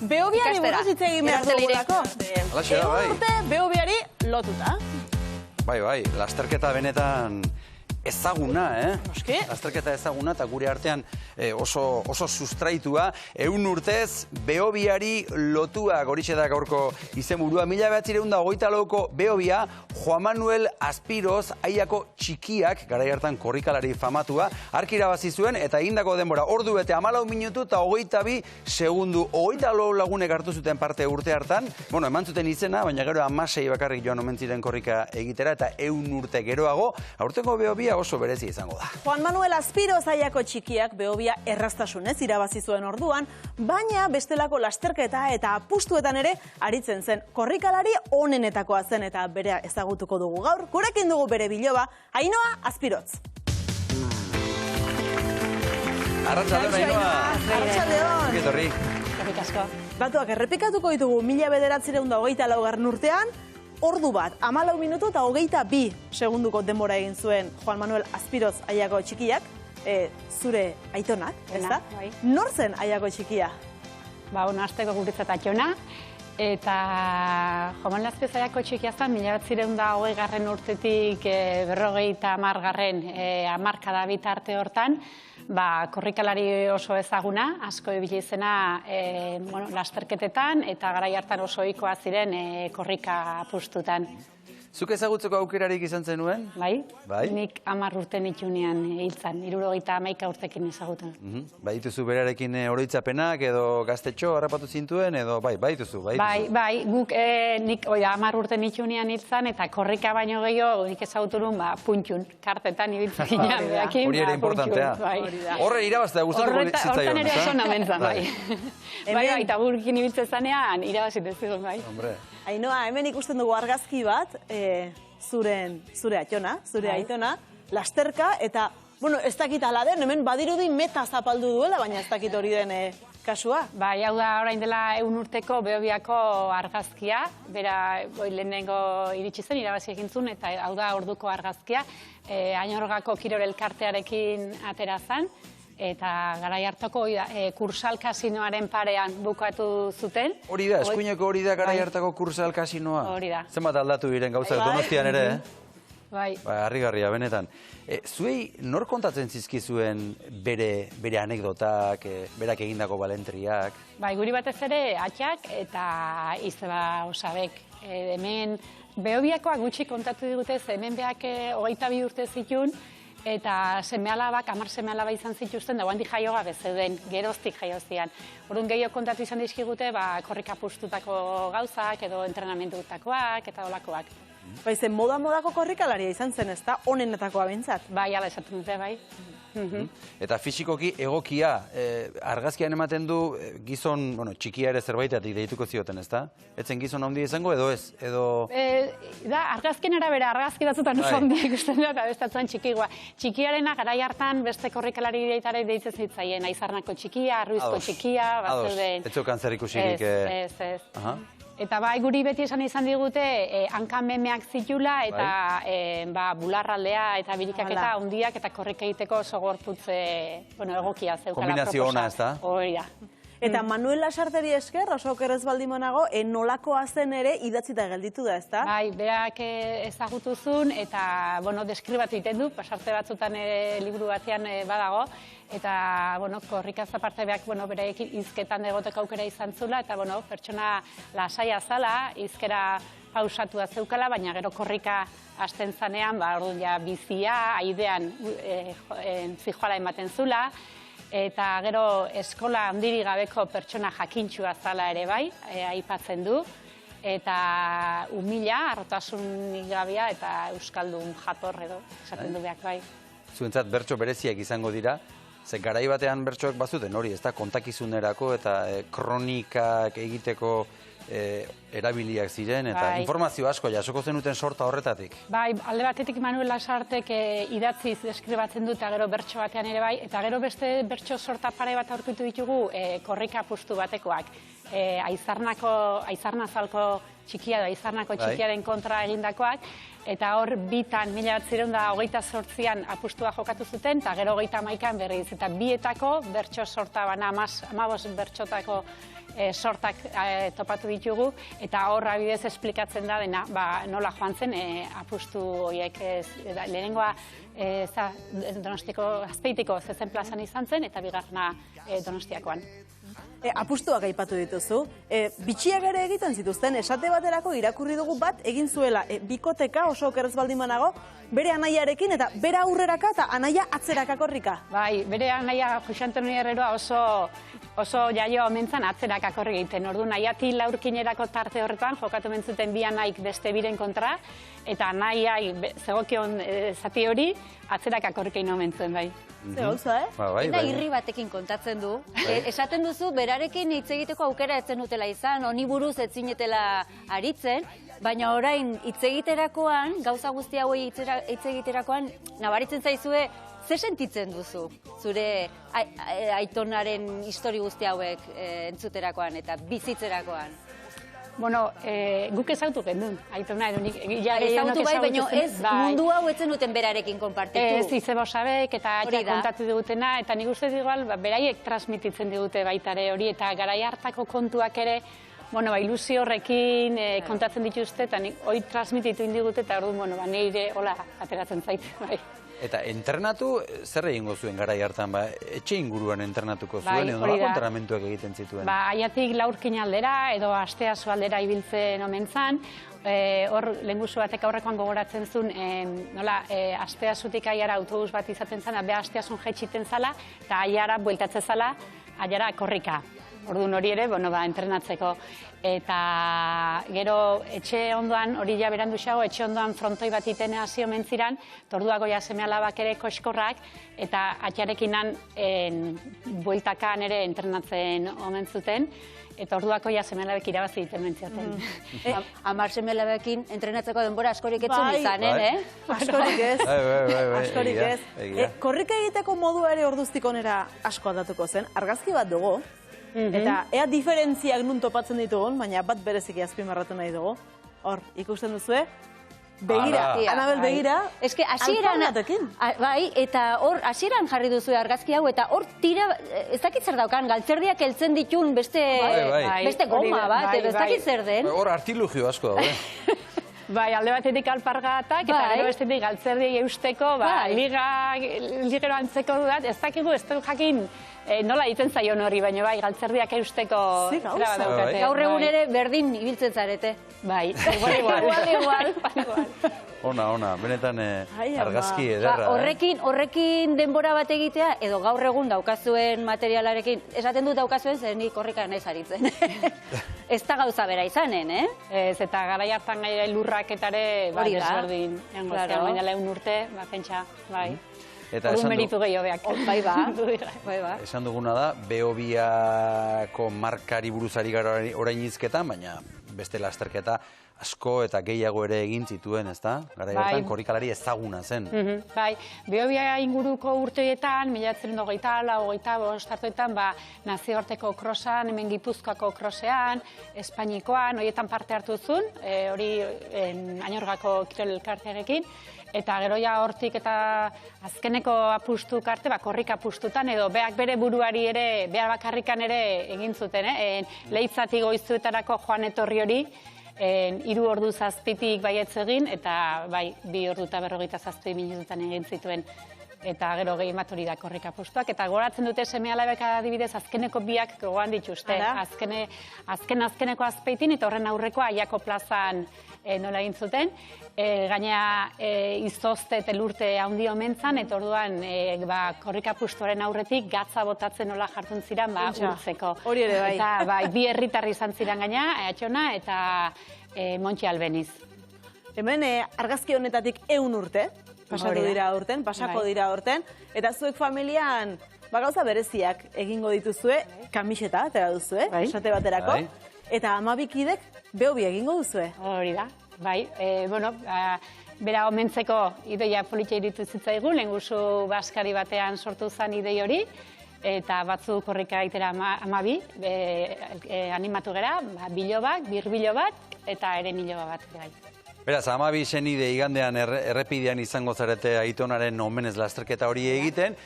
Behobiari buruz hitz egin behar dugulako. Alaxe da, bai. Urte behobiari lotuta. Bai, lasterketa benetan ezaguna, Noski. Lasterketa ezaguna eta gure artean oso sustraitua. 100 urtez Behobiari lotua, horixe da gaurko izenburua. 1924ko Behobia, Juan Manuel Aspiroz, Aiako txikiak, garai hartan korrikalari famatua, hark irabazi zuen eta egindako denbora ordu bete 14 minutu eta 22 segundu. 24 lagunek hartu zuten parte urte hartan. Bueno, eman zuten izena, baina gero 16 bakarrik joan omen ziren korrika egitera eta 100 urte geroago, aurtengo Behobia oso berezi izango da. Juan Manuel Aspiroz Aiako txikiak Behobia erraztasunez irabazi zuen orduan, baina bestelako lasterketa eta apustuetan ere aritzen zen. Korrikalari onenetakoa zen eta bere ezagutuko dugu gaur. Gurekin dugu bere biloba, Ainhoa Aspiroz. Arratsaldeon, Ainhoa. Arratsaldeon. Etorri. Eskerrik asko. Datuak errepikatuko ditugu 1924 urtean, ordu bat, 14 minutu eta 22 segunduko denbora egin zuen Juan Manuel Aspiroz Aiako txikiak, zure aitonak, ez da? Bai. Nor zen Aiako txikia? Hasteko guretzat Aiona, eta Juan Manuel Aspiroz Aiako txikia zen, 1920 urtetik 50 hamarkada bitarte hortan, korrikalari oso ezaguna, asko ibili izena lasterketetan eta garai hartan oso ohikoa ziren korrika apustutan. Zuk ezagutzeko aukerarik izan zenuen? Bai, Bai? nik 10 urte nitunean hiltzan, 71 urtekin ezagutzen. Badituzu berarekin oroitzapenak edo gaztetxo harrapatu zintuen edo badituzu? Bai, guk nik 10 urte nitunean hiltzan eta korrika baino gehiago nik ezaguturun puntxun, kartetan ibiltzen ginean. Hori ere importantea. Horre irabaztea gustatuko zitzaion. Horretan ere oso namentzan, bai. Bai, eta gurekin ibiltzen zanean irabazitez zigun, bai. Ainhoa, hemen ikusten dugu argazki bat, zure atxona, zure aitona, lasterka, eta, ez dakit ala den, hemen badirudi meta zapaldu duela, baina ez dakit hori den kasua. Bai, hau da orain dela 100 urteko Behobiako argazkia, bera lehenengo iritsi zen, irabazi egin zuen, eta hau da orduko argazkia, Añorgako Kirol Elkartearekin atera zen, eta garai hartako Kursal kasinoaren parean bukatu zuten. Hori da, eskuineko hori da garai hartako Kursal kasinoa. Hori da. Zenbat aldatu diren gauzak Donostian ere, Bai. Harrigarria, benetan. Zuei, nor kontatzen zizkizuen bere anekdotak, berak egindako balentriak? Bai, guri batez ere, atxak eta izeba osabek. Hemen, Behobiakoak gutxi kontatu digute, hemen beak 22 urte zituen, eta seme-alabak, 10 seme-alaba izan zituzten, da guandik jaio gabe zeuden, geroztik jaio zian. Orduan gehiago kontatu izan dizkigute, korrika pustutako gauzak, edo entrenamendutakoak, eta olakoak. Zen moda-modako korrikalaria izan zen, ez da? Honenetakoa behintzat. Bai, ala esaten dute, bai. Eta fisikoki egokia, argazkian ematen du gizon, txikia ere zerbaitatik deituko zioten, ez da? Etzen gizon handi izango edo ez? Argazkien arabera, argazki batzutan oso handi ikusten da, eta bestatzen txikigoa. Txikiarena garai hartan beste korrikalari deitare deitzen zitzaien, Aizarnako txikia, Arruizko txikia, ez zeukan zer ikusirik. Ez. Eta bai, guri beti esan izan digute, hankan memeak zitula, eta bularraldea, eta birikaketa handiak, eta korrika egiteko oso gorputz egokia zeukala proposa. Kombinazio ona, ez da? Hori da. Eta Manuel Lasarteri esker, oso okerrez baldimonago, nolakoa zen ere idatzita gelditu da, ez da? Bai, berak ezagutuzun, eta, deskribatu egiten du, pasarte batzutan liburu batean badago, eta, korrikaz aparte beak, bereekin izketan egoteko aukera izan zula, eta, pertsona lasaia zala, izkera pausatua zeukala, baina gero korrika hasten zanean, orduan ja bizia, aidean zijoala ematen zula, eta gero eskola handiri gabeko pertsona jakintxua zala ere bai, aipatzen du, eta humila, harrotasunik gabea eta euskaldun jator edo, esaten du beak bai. Zuentzat bertso bereziak izango dira, ze garai batean bertsoak bazuten hori, ez da, kontakizunerako eta kronikak egiteko erabiliak ziren, eta informazio asko jasoko zenuten sorta horretatik. Bai, alde batetik Manuel Lasartek idatziz deskribatzen dut, eta gero bertso batean ere bai, eta gero beste bertso sorta pare bat aurkitu ditugu korrika apustu batekoak. Aizarnazalko txikia edo Aizarnako txikiaren kontra egindakoak, eta hor bitan 1928an apustua jokatu zuten, eta gero 31an berriz, eta bietako bertso sorta bana, 15 bertsotako sortak topatu ditugu, eta horra bidez esplikatzen da dena, nola joan zen apustu horiek. Lehenengoa Donostiko Azpeitiko zezen plazan izan zen, eta bigarrena Donostiakoan. Apustuak aipatu dituzu. Bitxiak ere egiten zituzten, esate baterako irakurri dugu bat egin zuela bikoteka oso okerrez baldin banago, bere anaiarekin eta bere aurreraka eta anaia atzeraka korrika. Bai, bere anaia Jose Antonio Herreroa oso jaio omentzan atzerak akorri egiten. Ordu nahiati laurkinerako tarte horretan jokatu mentzuten bi anaik beste biren kontra, eta anaiai zegokion zati hori atzerak akorrikein omentzen, bai. Ze gauza, Eta irri batekin kontatzen du. Esaten duzu, berarekin hitz egiteko aukera etzen utela izan, honi buruz etzinetela aritzen, baina orain hitz egiterakoan, gauza guzti hauei hitz egiterakoan, nabaritzen zaizue, zer sentitzen duzu? Zure aitonaren histori guzti hauek entzuterakoan eta bizitzerakoan? Bueno, guk ezautu gendun, aitona edo nik... Ezautu bai, baina ez mundu hau etzen duten berarekin konpartitu. Ez izebo sabek eta kontatu digutena, eta nik uste igual, beraiek transmititzen digute baitare hori, eta garai hartako kontuak ere, ilusio horrekin kontatzen dituzte, eta hori transmititu indigute, eta orduan, nire hola ateratzen zait, bai. Eta entrenatu, zer egingo zuen garai hartan, etxe inguruan entrenatuko zuen, edo nolako entrenamentuak egiten zituen? Aiatik laurkin aldera, edo asteazu aldera ibiltzen omen zan, hor lehenguzu batek aurrekoan gogoratzen zuen, asteazutik aiara autobus bat izaten zan, beha asteazun jetxiten zala, eta aiara bueltatzen zala, aiara korrika. Orduan hori ere, entrenatzeko. Eta gero etxe ondoan, hori ja berandu xago, etxe ondoan frontoi bat itene hasi omen ziran, orduako ja seme alabak ere koskorrak, eta atxarekinan bueltakan ere entrenatzen omen zuten, eta orduako ja seme alabek irabazi egiten mentzioten. 10 seme alabekin entrenatzeko denbora askorik etzen izanen, Askorik ez. Askorik ez. Korrika egiteko modua ere orduztik onera asko aldatuko zen. Argazki bat dugu. Eta ea diferentziak nun topatzen ditugun, baina bat bereziki azpimarratu nahi dugu. Hor, ikusten duzue? Begira, Anabel begira, alpanatekin. Bai, eta hor, hasieran jarri duzu argazki hau, eta hor tira, ez dakit zer daukan, galtzerdiak heltzen ditun beste goma bat, ez dakit zer den. Hor artilugio asko daude. Bai, alde batetik alpargatak, eta gero bestetik galtzerdiei eusteko, ligero antzeko dudat, ez dakigu, ez du jakin nola egiten zaion hori, baina bai, galtzerdiak eusteko traba daukate. Gaur egun ere berdin ibiltzen zarete. Bai, igual. Ona, benetan argazki ederra. Horrekin denbora bat egitea, edo gaur egun daukazuen materialarekin, esaten dut daukazuen, zer nik korrikan ez aritzen. Ez da gauza bera izanen, Ez, eta garai hartan gaire lurraketare, desberdin, baina lehun urte, pentsa, bai. Ordu meritu gehiobeak. Bai ba. Esan duguna da, Behobiako markari buruzari gara orain izketan, baina beste lasterketa asko eta gehiago ere egin zituen, ezta? Garai hartan korrikalari ezaguna zen. Bai, Behobia inguruko urteetan, 1924, hartuetan, nazioarteko krosan, hemen Gipuzkoako krosean, Espainikoan, horietan parte hartu zuen, hori Añorgako kirol elkartearekin, eta gero ja hortik eta azkeneko apustuk arte, korrik apustutan, edo beak bere buruari ere, behar bakarrikan ere egin zuten, Leitzati goizuetarako joan etorri hori, 3 ordu zazpitik baietz egin, eta bai, 2 ordu eta 57 minututan egin zituen. Eta gero gehi bat hori da korrik apustuak. Eta goratzen dute seme alabek adibidez azkeneko biak gogoan dituzte. Azkeneko Azpeitin eta horren aurreko Aiako plazan nola egin zuten. Gainea izozte eta lurte handi omentzan, eta orduan korrik apustuaren aurretik gatza botatzen nola jartzen ziren urtzeko. Hori ere bai. Eta bai, 2 herritarri izan ziren gaina, Atxona eta Montxi Albeniz. Hemen argazki honetatik 100 urte. Pasako dira urten, eta zuek familian gauza bereziak egingo dituzue, kamiseta, atera duzue, esate baterako, eta 12 kidek Behobia egingo duzue. Hori da, bai, bera omentzeko ideia politia iritu zitzaigun, lehenguzu Baskari batean sortu zen idei hori, eta batzu korrika itera 12, animatu gera, bilobak, birbilobak, eta ere niloba bat. Beraz, 12 senide igandean errepidean izango zarete Aitonaren omenez lasterketa hori egiten,